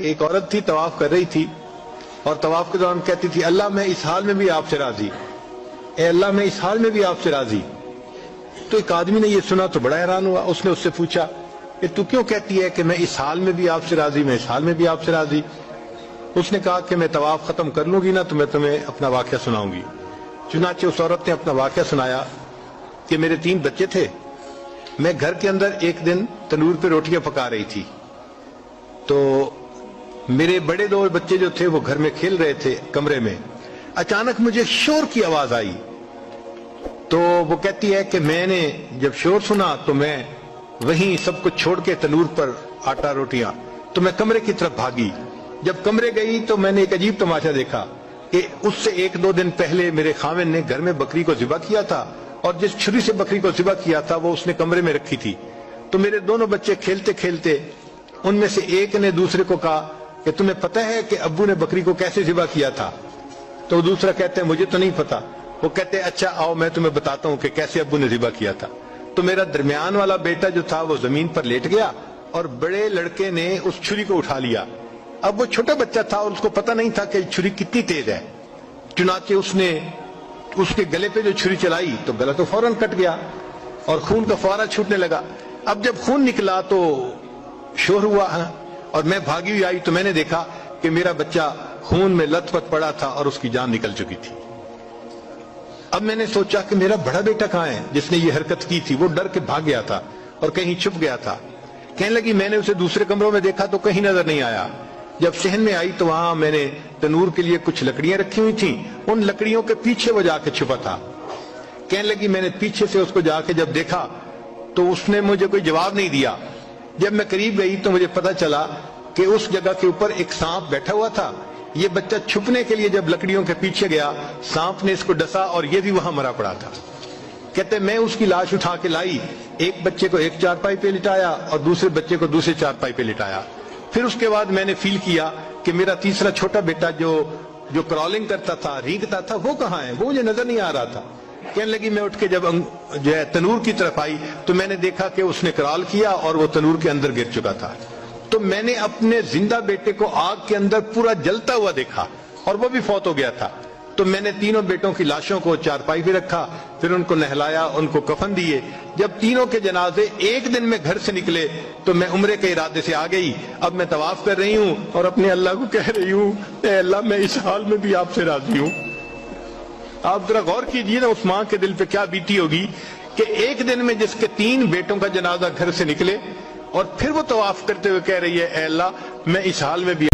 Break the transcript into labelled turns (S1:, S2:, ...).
S1: ایک عورت تھی طواف کر رہی تھی اور طواف کے دوران کہتی تھی اللہ میں اس حال میں بھی آپ سے راضی، اے اللہ میں اس حال میں بھی آپ سے راضی۔ تو ایک آدمی نے یہ سنا تو بڑا حیران ہوا، اس نے اس سے پوچھا کہ تو کیوں کہتی ہے کہ میں اس حال میں بھی آپ سے راضی، میں اس حال میں بھی آپ سے راضی؟ اس نے کہا کہ میں طواف ختم کر لوں گی نا تو میں تمہیں اپنا واقعہ سناؤں گی۔ چنانچہ اس عورت نے اپنا واقعہ سنایا کہ میرے 3 بچے تھے، میں گھر کے اندر ایک دن تنور پہ روٹیاں پکا رہی تھی تو میرے بڑے 2 بچے جو تھے وہ گھر میں کھیل رہے تھے کمرے میں، اچانک مجھے شور کی آواز آئی تو وہ کہتی ہے کہ میں نے جب شور سنا تو میں وہیں سب کچھ چھوڑ کے تنور پر آٹا روٹیاں تو میں کمرے کی طرف بھاگی۔ جب کمرے گئی تو میں نے ایک عجیب تماشا دیکھا کہ اس سے 1-2 دن پہلے میرے خاوند نے گھر میں بکری کو ذبح کیا تھا اور جس چھری سے بکری کو ذبح کیا تھا وہ اس نے کمرے میں رکھی تھی۔ تو میرے دونوں بچے کھیلتے کھیلتے ان میں سے ایک نے دوسرے کو کہا کہ تمہیں پتہ ہے کہ ابو نے بکری کو کیسے ذبح کیا تھا؟ تو دوسرا کہتے ہیں مجھے تو نہیں پتا۔ وہ کہتے ہیں اچھا آؤ میں تمہیں بتاتا ہوں کہ کیسے ابو نے ذبح کیا تھا۔ تو میرا درمیان والا بیٹا جو تھا وہ زمین پر لیٹ گیا اور بڑے لڑکے نے اس چھری کو اٹھا لیا۔ اب وہ چھوٹا بچہ تھا اور اس کو پتہ نہیں تھا کہ چھری کتنی تیز ہے، چنانچہ اس نے اس کے گلے پہ جو چھری چلائی تو گلا تو فوراً کٹ گیا اور خون کا فوارہ چھوٹنے لگا۔ اب جب خون نکلا تو شور ہوا اور میں بھاگی ہوئی آئی تو میں نے دیکھا کہ میرا بچہ خون میں لت پت پڑا تھا اور اس کی جان نکل چکی تھی۔ اب میں نے سوچا کہ میرا بڑا بیٹا کہاں ہے جس نے یہ حرکت کی تھی؟ وہ ڈر کے بھاگ گیا تھا اور کہیں چھپ گیا تھا۔ کہنے لگی میں نے اسے دوسرے کمروں میں دیکھا تو کہیں نظر نہیں آیا۔ جب صحن میں آئی تو وہاں میں نے تنور کے لیے کچھ لکڑیاں رکھی ہوئی تھیں، ان لکڑیوں کے پیچھے وہ جا کے چھپا تھا۔ کہنے لگی میں نے پیچھے سے اس کو جا کے جب دیکھا تو اس نے مجھے کوئی جواب نہیں دیا۔ جب میں قریب گئی تو مجھے پتا چلا کہ اس جگہ کے اوپر ایک سانپ بیٹھا ہوا تھا۔ یہ بچہ چھپنے کے لیے جب لکڑیوں کے پیچھے گیا سانپ نے اس کو ڈسا اور یہ بھی وہاں مرا پڑا تھا۔ کہتے میں اس کی لاش اٹھا کے لائی، ایک بچے کو ایک چارپائی پہ لٹایا اور دوسرے بچے کو دوسرے چارپائی پہ لٹایا۔ پھر اس کے بعد میں نے فیل کیا کہ میرا تیسرا چھوٹا بیٹا جو کرالنگ کرتا تھا، رینگتا تھا، وہ کہاں ہے؟ وہ مجھے نظر نہیں آ رہا تھا۔ کہنے لگی میں اٹھ کے جب جو ہے تنور کی طرف آئی تو میں نے دیکھا کہ اس نے کرال کیا اور وہ تنور کے اندر گر چکا تھا۔ تو میں نے اپنے زندہ بیٹے کو آگ کے اندر پورا جلتا ہوا دیکھا اور وہ بھی فوت ہو گیا تھا۔ تو میں نے تینوں بیٹوں کی لاشوں کو چارپائی پہ رکھا، پھر ان کو نہلایا، ان کو کفن دیے۔ جب تینوں کے جنازے ایک دن میں گھر سے نکلے تو میں عمرے کے ارادے سے آ گئی۔ اب میں طواف کر رہی ہوں اور اپنے اللہ کو کہہ رہی ہوں اے اللہ میں اس حال میں بھی آپ سے راضی ہوں۔ آپ ذرا غور کیجئے نا اس ماں کے دل پہ کیا بیتی ہوگی کہ ایک دن میں جس کے 3 بیٹوں کا جنازہ گھر سے نکلے اور پھر وہ طواف کرتے ہوئے کہہ رہی ہے اے اللہ میں اس حال میں بھی